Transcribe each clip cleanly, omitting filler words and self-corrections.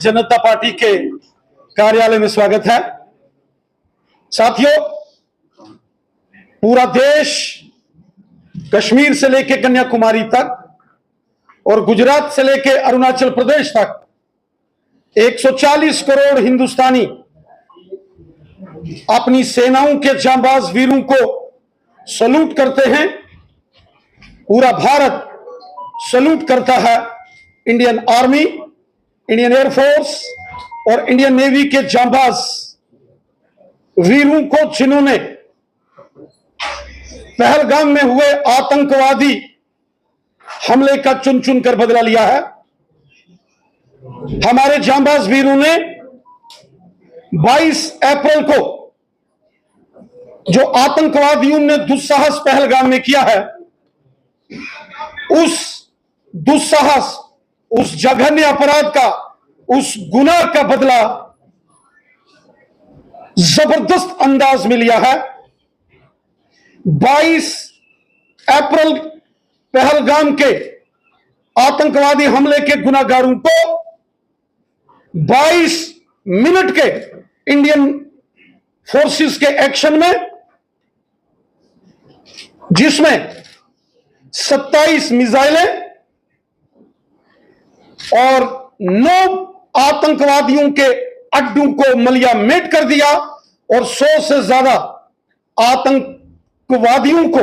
जनता party के कार्यालय में स्वागत है। साथियों, पूरा देश कश्मीर से लेकर कन्याकुमारी तक और गुजरात से लेकर अरुणाचल प्रदेश तक 140 करोड़ हिंदुस्तानी अपनी सेनाओं के जांबाज वीरों को सलूट करते हैं। पूरा भारत सलूट करता है इंडियन आर्मी, इंडियन एयरफोर्स और इंडियन नेवी के जांबाज वीरों को, जिन्होंने पहलगाम में हुए आतंकवादी हमले का चुन चुन कर बदला लिया है। हमारे जांबाज वीरों ने 22 अप्रैल को जो आतंकवादियों ने दुस्साहस पहलगाम में किया है, उस दुस्साहस, उस जघन्य अपराध का, उस गुनाह का बदला जबरदस्त अंदाज में लिया है। 22 अप्रैल पहलगाम के आतंकवादी हमले के गुनाहगारों को 22 मिनट के इंडियन फोर्सेस के एक्शन में, जिसमें 27 मिसाइलें और 9 आतंकवादियों के अड्डों को मलियामेट कर दिया और 100 से ज्यादा आतंकवादियों को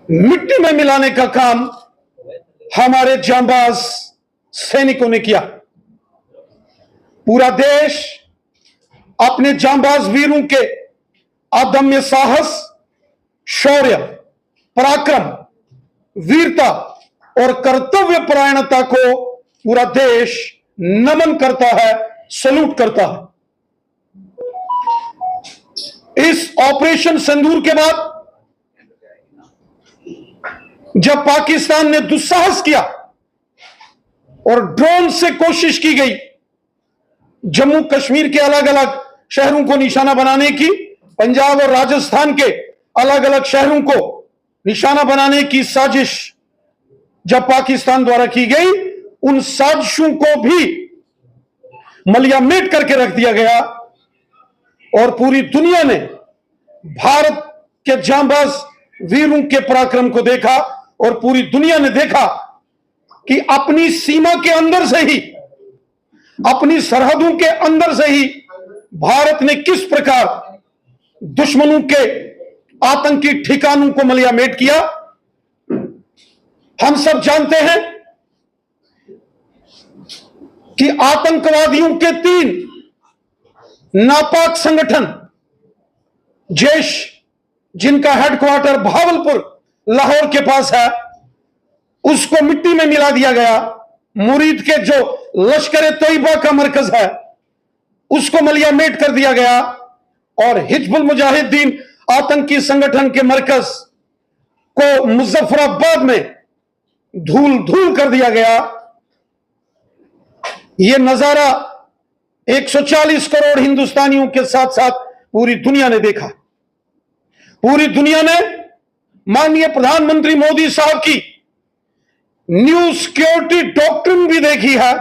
मिट्टी में मिलाने का काम हमारे जांबाज सैनिकों ने किया। पूरा देश अपने जांबाज वीरों के अदम्य साहस, शौर्य, पराक्रम, वीरता और कर्तव्य परायणता को पूरा देश नमन करता है, सलूट करता है। इस ऑपरेशन सिंदूर के बाद जब पाकिस्तान ने दुस्साहस किया और ड्रोन से कोशिश की गई जम्मू कश्मीर के अलग अलग शहरों को निशाना बनाने की, पंजाब और राजस्थान के अलग अलग शहरों को निशाना बनाने की साजिश जब पाकिस्तान द्वारा की गई, उन साजिशों को भी मलियामेट करके रख दिया गया और पूरी दुनिया ने भारत के जांबाज वीरों के पराक्रम को देखा और पूरी दुनिया ने देखा कि अपनी सीमा के अंदर से ही, अपनी सरहदों के अंदर से ही भारत ने किस प्रकार दुश्मनों के आतंकी ठिकानों को मलियामेट किया। हम सब जानते हैं कि आतंकवादियों के 3 नापाक संगठन, जैश जिनका हेडक्वार्टर भावलपुर, लाहौर के पास है, उसको मिट्टी में मिला दिया गया। मुरीद के जो लश्कर तैयबा का मरकज है, उसको मलियामेट कर दिया गया और हिजबुल मुजाहिदीन आतंकी संगठन के मरकज को मुजफ्फराबाद में धूल धूल कर दिया गया। यह नजारा 140 करोड़ हिंदुस्तानियों के साथ साथ पूरी दुनिया ने देखा। पूरी दुनिया ने माननीय प्रधानमंत्री मोदी साहब की न्यू सिक्योरिटी डॉक्ट्रिन भी देखी है,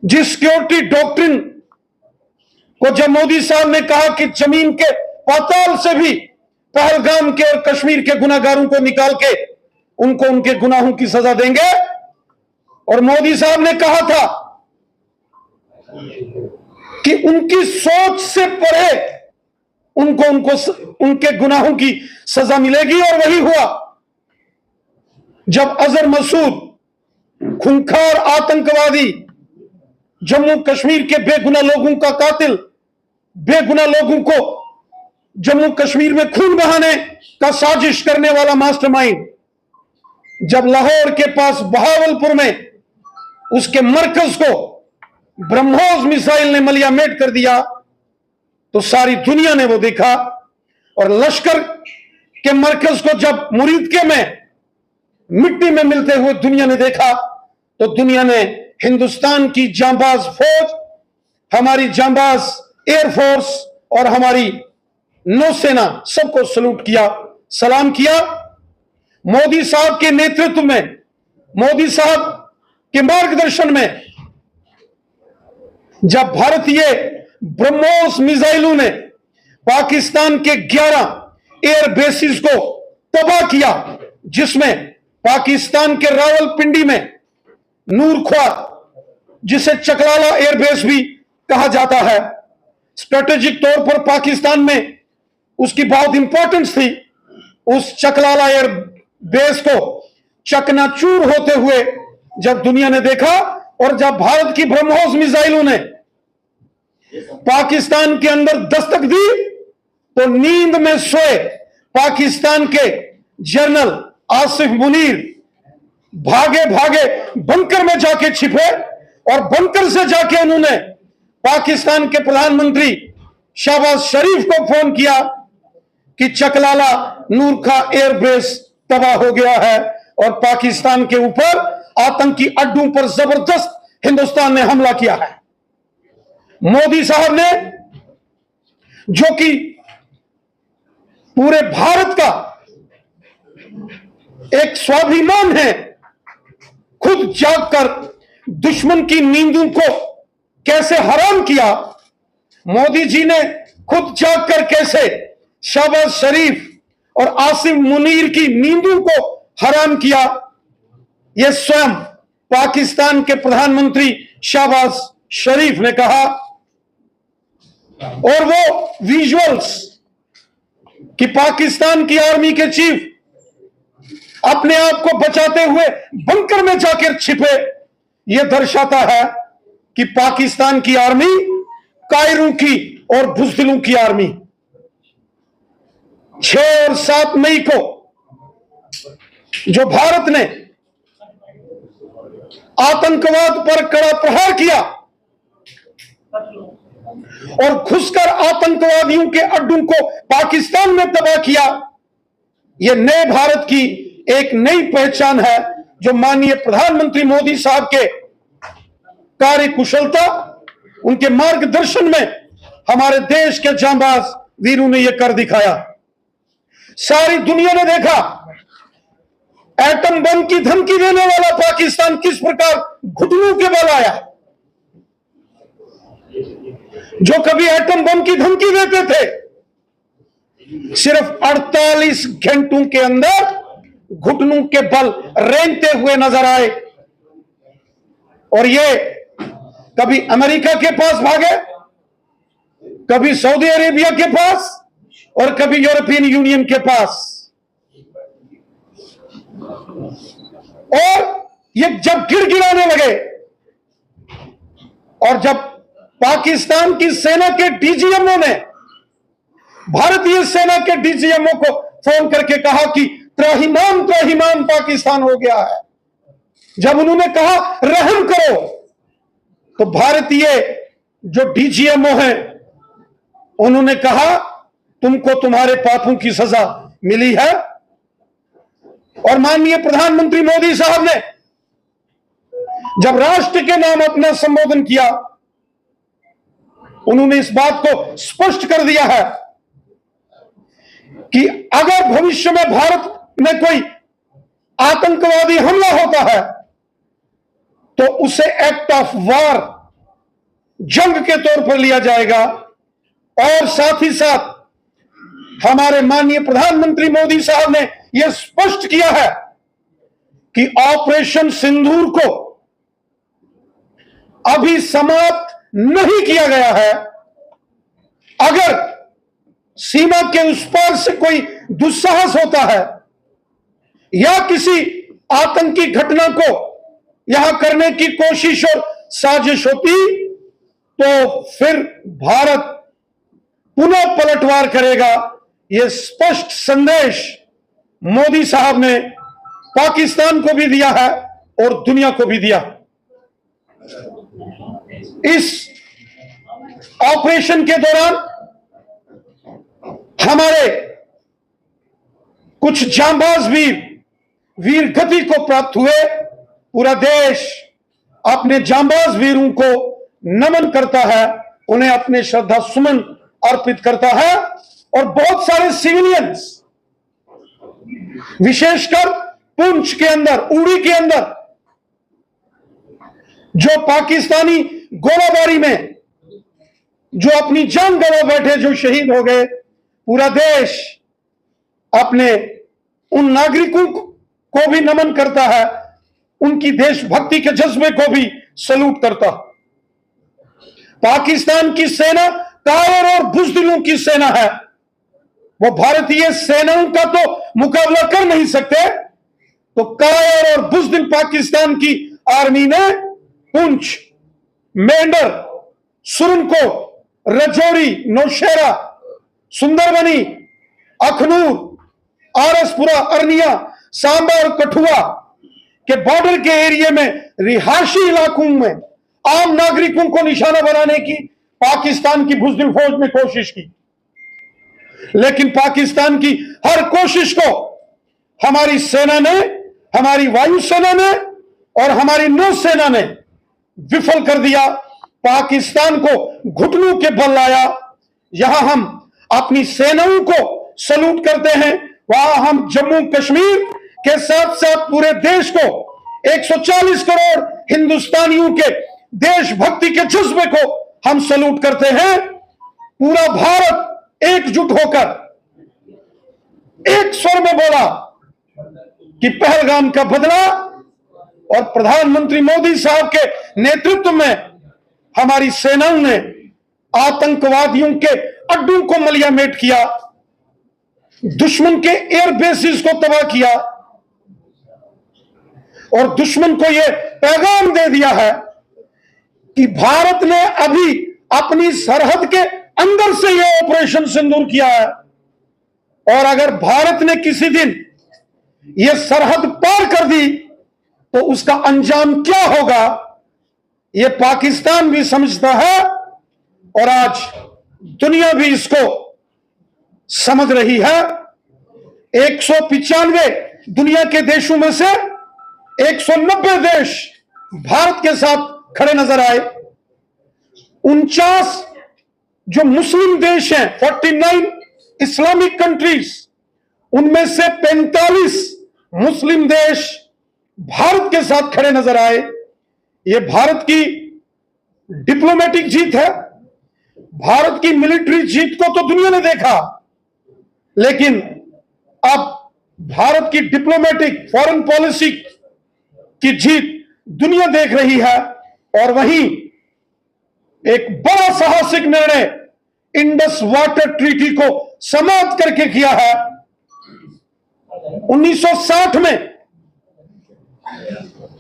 जिस सिक्योरिटी डॉक्ट्रिन को जब मोदी साहब ने कहा कि जमीन के पाताल से भी पहलगाम के और कश्मीर के गुनाहगारों को निकाल के उनको उनके गुनाहों की सजा देंगे, और मोदी साहब ने कहा था कि उनकी सोच से परे उनको उनके गुनाहों की सजा मिलेगी, और वही हुआ जब अजहर मसूद, खूंखार आतंकवादी, जम्मू कश्मीर के बेगुनाह लोगों का कातिल, बेगुनाह लोगों को जम्मू कश्मीर में खून बहाने का साजिश करने वाला मास्टरमाइंड, जब लाहौर के पास बहावलपुर में उसके मरकज को ब्रह्मोस मिसाइल ने मलियामेट कर दिया, तो सारी दुनिया ने वो देखा। और लश्कर के मरकज को जब मुरीदके में मिट्टी में मिलते हुए दुनिया ने देखा, तो दुनिया ने हिंदुस्तान की जांबाज फौज, हमारी जांबाज एयरफोर्स और हमारी नौसेना, सबको सलूट किया, सलाम किया। मोदी साहब के नेतृत्व में, मोदी साहब के मार्गदर्शन में जब भारतीय ब्रह्मोस मिसाइलों ने पाकिस्तान के 11 एयर बेसिस को तबाह किया, जिसमें पाकिस्तान के रावलपिंडी में नूर ख्वार, जिसे चकलाला एयरबेस भी कहा जाता है, स्ट्रेटेजिक तौर पर पाकिस्तान में उसकी बहुत इंपॉर्टेंस थी। उस चकलाला एयर बेस को चकनाचूर होते हुए जब दुनिया ने देखा और जब भारत की ब्रह्मोस मिसाइलों ने पाकिस्तान के अंदर दस्तक दी, तो नींद में सोए पाकिस्तान के जनरल आसिफ मुनीर भागे भागे बंकर में जाके छिपे और बंकर से जाके उन्होंने पाकिस्तान के प्रधानमंत्री शहबाज शरीफ को फोन किया कि चकलाला नूर खां एयरबेस तबाह हो गया है और पाकिस्तान के ऊपर आतंकी अड्डों पर जबरदस्त हिंदुस्तान ने हमला किया है। मोदी साहब ने, जो कि पूरे भारत का एक स्वाभिमान है, खुद जागकर दुश्मन की नींदों को कैसे हराम किया। मोदी जी ने खुद जागकर कैसे शहबाज शरीफ और आसिफ मुनीर की नींदों को हराम किया, यह स्वयं पाकिस्तान के प्रधानमंत्री शहबाज शरीफ ने कहा। और वो विजुअल्स कि पाकिस्तान की आर्मी के चीफ अपने आप को बचाते हुए बंकर में जाकर छिपे, यह दर्शाता है कि पाकिस्तान की आर्मी कायरों की और बुज़दिलों की आर्मी। 6 और 7 मई को जो भारत ने आतंकवाद पर कड़ा प्रहार किया और घुसकर आतंकवादियों के अड्डों को पाकिस्तान में तबाह किया, यह नए भारत की एक नई पहचान है, जो माननीय प्रधानमंत्री मोदी साहब के कार्य कुशलता, उनके मार्गदर्शन में हमारे देश के जांबाज वीरों ने यह कर दिखाया। सारी दुनिया ने देखा एटम बम की धमकी देने वाला पाकिस्तान किस प्रकार घुटनों के बल आया। जो कभी एटम बम की धमकी देते थे, सिर्फ 48 घंटों के अंदर घुटनों के बल रेंगते हुए नजर आए। और ये कभी अमेरिका के पास भागे, कभी सऊदी अरेबिया के पास और कभी यूरोपियन यूनियन के पास। और ये जब गिड़गिड़ाने लगे और जब पाकिस्तान की सेना के डीजीएमओ ने भारतीय सेना के डीजीएमओ को फोन करके कहा कि त्राहिमाम त्राहिमाम पाकिस्तान हो गया है, जब उन्होंने कहा रहम करो, तो भारतीय जो डीजीएमओ हैं उन्होंने कहा तुमको तुम्हारे पापों की सजा मिली है। और माननीय प्रधानमंत्री मोदी साहब ने जब राष्ट्र के नाम अपना संबोधन किया, उन्होंने इस बात को स्पष्ट कर दिया है कि अगर भविष्य में भारत में कोई आतंकवादी हमला होता है तो उसे एक्ट ऑफ वार, जंग के तौर पर लिया जाएगा। और साथ ही साथ हमारे माननीय प्रधानमंत्री मोदी साहब ने यह स्पष्ट किया है कि ऑपरेशन सिंदूर को अभी समाप्त नहीं किया गया है। अगर सीमा के उस पार से कोई दुस्साहस होता है या किसी आतंकी घटना को यहां करने की कोशिश और साजिश होती, तो फिर भारत पुनः पलटवार करेगा। यह स्पष्ट संदेश मोदी साहब ने पाकिस्तान को भी दिया है और दुनिया को भी दिया। इस ऑपरेशन के दौरान हमारे कुछ जांबाज वीर गति को प्राप्त हुए। पूरा देश अपने जांबाज वीरों को नमन करता है, उन्हें अपने श्रद्धा सुमन अर्पित करता है। और बहुत सारे सिविलियंस, विशेषकर पुंछ के अंदर, उड़ी के अंदर जो पाकिस्तानी गोलाबारी में जो अपनी जान गंवा बैठे, जो शहीद हो गए, पूरा देश अपने उन नागरिकों को भी नमन करता है, उनकी देशभक्ति के जज्बे को भी सलूट करता। पाकिस्तान की सेना कायर और बुज़दिलों की सेना है। वो भारतीय सेनाओं का तो मुकाबला कर नहीं सकते, तो कायर और बुज़दिल पाकिस्तान की आर्मी ने पुंछ, मेंढर, सुरनको, रजौरी, नौशेरा, सुंदरबनी, अखनूर, आरसपुरा, अरनिया, सांबा और कठुआ के बॉर्डर के एरिया में रिहायशी इलाकों में आम नागरिकों को निशाना बनाने की पाकिस्तान की बुज़दिल फौज ने कोशिश की, लेकिन पाकिस्तान की हर कोशिश को हमारी सेना ने, हमारी वायुसेना ने और हमारी नौसेना ने विफल कर दिया। पाकिस्तान को घुटनों के बल लाया। यहां हम अपनी सेनाओं को सलूट करते हैं, वहां हम जम्मू कश्मीर के साथ साथ पूरे देश को, 140 करोड़ हिंदुस्तानियों के देशभक्ति के जज्बे को हम सलूट करते हैं। पूरा भारत एकजुट होकर एक स्वर में बोला कि पहलगाम का बदला, और प्रधानमंत्री मोदी साहब के नेतृत्व में हमारी सेनाओं ने आतंकवादियों के अड्डों को मलियामेट किया, दुश्मन के एयर बेसिस को तबाह किया और दुश्मन को यह पैगाम दे दिया है कि भारत ने अभी अपनी सरहद के अंदर से यह ऑपरेशन सिंदूर किया है, और अगर भारत ने किसी दिन यह सरहद पार कर दी तो उसका अंजाम क्या होगा, यह पाकिस्तान भी समझता है और आज दुनिया भी इसको समझ रही है। 195 दुनिया के देशों में से 190 देश भारत के साथ खड़े नजर आए। 49 जो मुस्लिम देश हैं, 49 इस्लामिक कंट्रीज, उनमें से 45 मुस्लिम देश भारत के साथ खड़े नजर आए। यह भारत की डिप्लोमेटिक जीत है। भारत की मिलिट्री जीत को तो दुनिया ने देखा, लेकिन अब भारत की डिप्लोमेटिक फॉरेन पॉलिसी की जीत दुनिया देख रही है। और वहीं एक बड़ा साहसिक निर्णय इंडस वाटर ट्रीटी को समाप्त करके किया है। 1960 में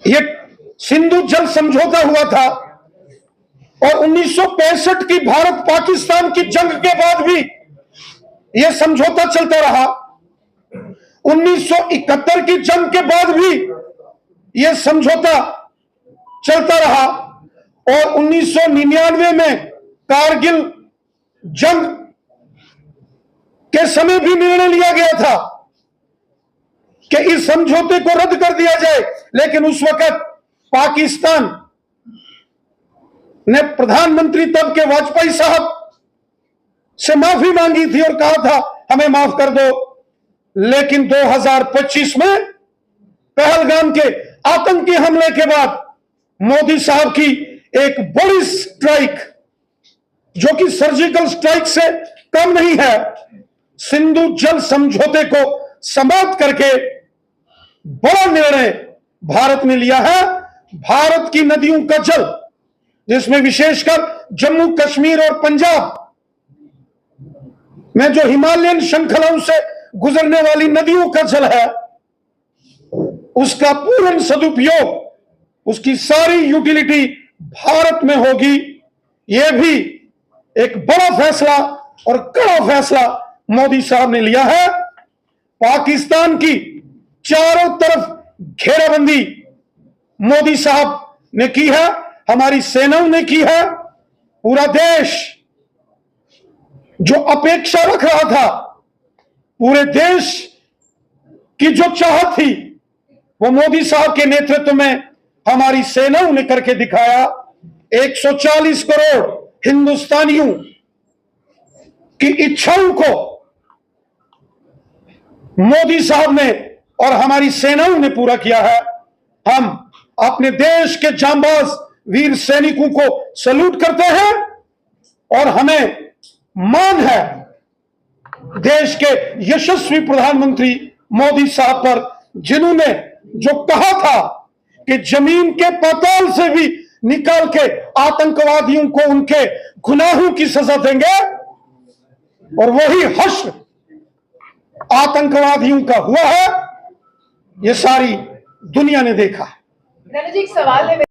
यह सिंधु जल समझौता हुआ था, और 1965 की भारत पाकिस्तान की जंग के बाद भी यह समझौता चलता रहा। 1971 की जंग के बाद भी यह समझौता चलता रहा, और 1999 में कारगिल जंग के समय भी निर्णय लिया गया था कि इस समझौते को रद्द कर दिया जाए, लेकिन उस वक्त पाकिस्तान ने प्रधानमंत्री तब के वाजपेयी साहब से माफी मांगी थी और कहा था हमें माफ कर दो। लेकिन 2025 में पहलगाम के आतंकी हमले के बाद मोदी साहब की एक बड़ी स्ट्राइक, जो कि सर्जिकल स्ट्राइक से कम नहीं है, सिंधु जल समझौते को समाप्त करके बड़ा निर्णय भारत ने लिया है। भारत की नदियों का जल, जिसमें विशेषकर जम्मू कश्मीर और पंजाब में जो हिमालयन श्रृंखलाओं से गुजरने वाली नदियों का जल है, उसका पूर्ण सदुपयोग, उसकी सारी यूटिलिटी भारत में होगी। यह भी एक बड़ा फैसला और कड़ा फैसला मोदी साहब ने लिया है। पाकिस्तान की चारों तरफ घेराबंदी मोदी साहब ने की है, हमारी सेनाओं ने की है। पूरा देश जो अपेक्षा रख रहा था, पूरे देश की जो चाहत थी, वो मोदी साहब के नेतृत्व में हमारी सेनाओं ने करके दिखाया। 140 करोड़ हिंदुस्तानियों की इच्छाओं को मोदी साहब ने और हमारी सेनाओं ने पूरा किया है। हम अपने देश के जांबाज वीर सैनिकों को सैल्यूट करते हैं और हमें मान है देश के यशस्वी प्रधानमंत्री मोदी साहब पर, जिन्होंने जो कहा था कि जमीन के पाताल से भी निकाल के आतंकवादियों को उनके गुनाहों की सजा देंगे, और वही हश्र आतंकवादियों का हुआ है, ये सारी दुनिया ने देखा है। जी, एक सवाल है।